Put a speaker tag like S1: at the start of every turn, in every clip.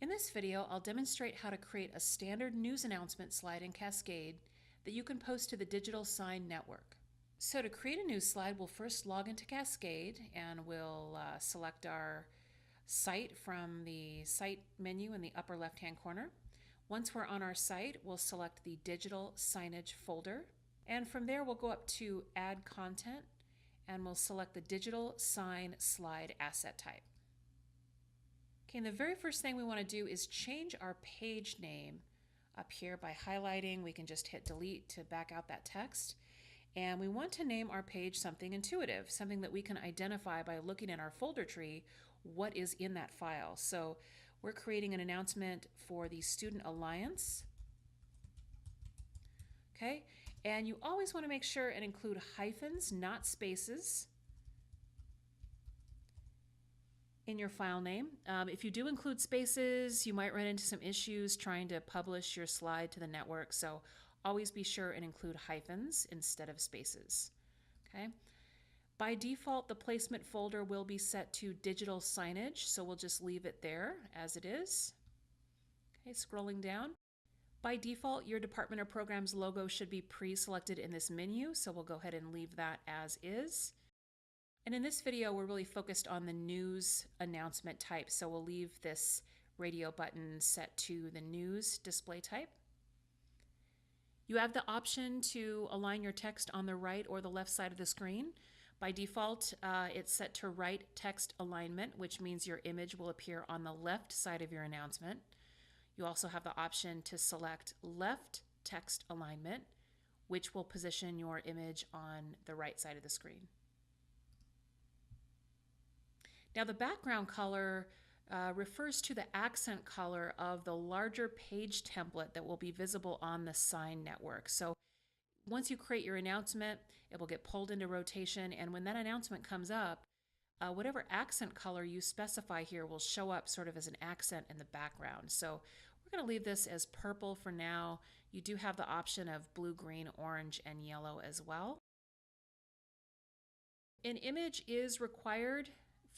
S1: In this video, I'll demonstrate how to create a standard news announcement slide in Cascade that you can post to the digital sign network. So to create a news slide, we'll first log into Cascade and we'll select our site from the site menu in the upper left-hand corner. Once we're on our site, we'll select the digital signage folder. And from there, we'll go up to Add Content and we'll select the digital sign slide asset type. Okay, and the very first thing we want to do is change our page name up here by highlighting. We can just hit delete to back out that text. And we want to name our page something intuitive, something that we can identify by looking at our folder tree what is in that file. So we're creating an announcement for the Student Alliance. Okay, and you always want to make sure and include hyphens, not spaces, in your file name. If you do include spaces, you might run into some issues trying to publish your slide to the network, so always be sure and include hyphens instead of spaces. Okay. By default, the placement folder will be set to digital signage, so we'll just leave it there as it is. Okay, scrolling down. By default, your department or program's logo should be pre-selected in this menu, so we'll go ahead and leave that as is. And in this video, we're really focused on the news announcement type, so we'll leave this radio button set to the news display type. You have the option to align your text on the right or the left side of the screen. By default, it's set to right text alignment, which means your image will appear on the left side of your announcement. You also have the option to select left text alignment, which will position your image on the right side of the screen. Now the background color refers to the accent color of the larger page template that will be visible on the sign network. So once you create your announcement, it will get pulled into rotation, and when that announcement comes up, whatever accent color you specify here will show up sort of as an accent in the background. So we're going to leave this as purple for now. You do have the option of blue, green, orange, and yellow as well. An image is required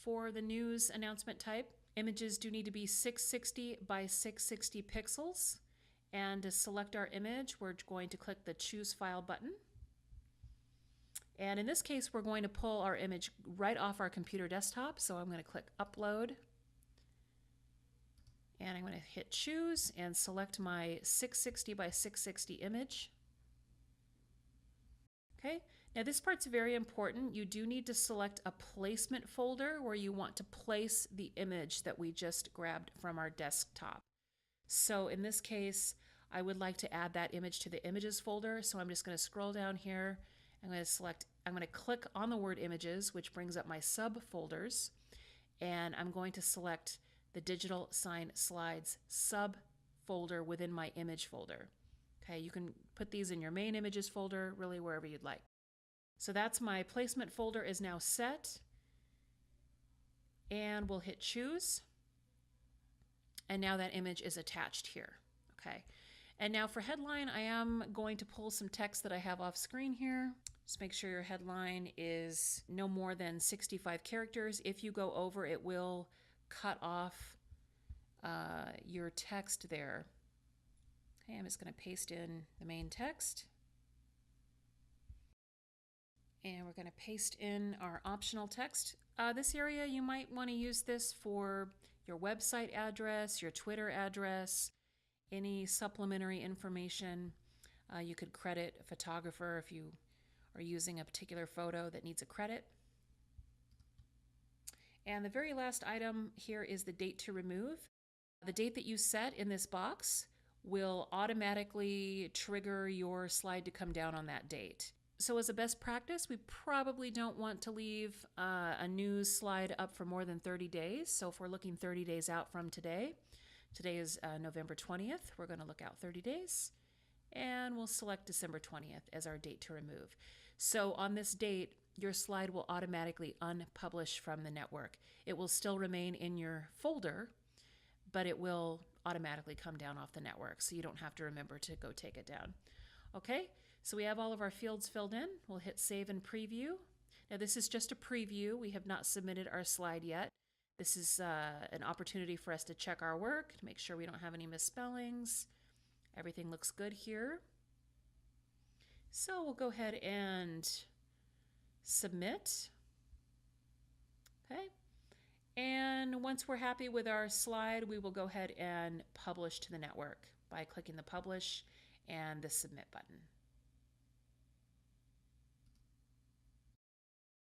S1: for the news announcement type. Images do need to be 660 by 660 pixels. And to select our image, we're going to click the Choose File button. And in this case, we're going to pull our image right off our computer desktop. So I'm going to click Upload. And I'm going to hit Choose and select my 660 by 660 image. Okay. Now this part's very important. You do need to select a placement folder where you want to place the image that we just grabbed from our desktop. So in this case, I would like to add that image to the images folder. So I'm just going to scroll down here. I'm going to click on the word images, which brings up my subfolders. And I'm going to select the digital sign slides subfolder within my image folder. Okay, you can put these in your main images folder, really wherever you'd like. So that's my placement folder is now set. And we'll hit Choose. And now that image is attached here. Okay. And now for headline, I am going to pull some text that I have off screen here. Just make sure your headline is no more than 65 characters. If you go over, it will cut off your text there. Okay, I'm just going to paste in the main text. And we're going to paste in our optional text. This area, you might want to use this for your website address, your Twitter address, any supplementary information. You could credit a photographer if you are using a particular photo that needs a credit. And the very last item here is the date to remove. The date that you set in this box will automatically trigger your slide to come down on that date. So as a best practice, we probably don't want to leave a news slide up for more than 30 days. So if we're looking 30 days out from today, today is November 20th, we're going to look out 30 days. And we'll select December 20th as our date to remove. So on this date, your slide will automatically unpublish from the network. It will still remain in your folder, but it will automatically come down off the network. So you don't have to remember to go take it down. Okay. So we have all of our fields filled in. We'll hit Save and Preview. Now this is just a preview. We have not submitted our slide yet. This is an opportunity for us to check our work, to make sure we don't have any misspellings. Everything looks good here. So we'll go ahead and submit. Okay. And once we're happy with our slide, we will go ahead and publish to the network by clicking the publish and the submit button.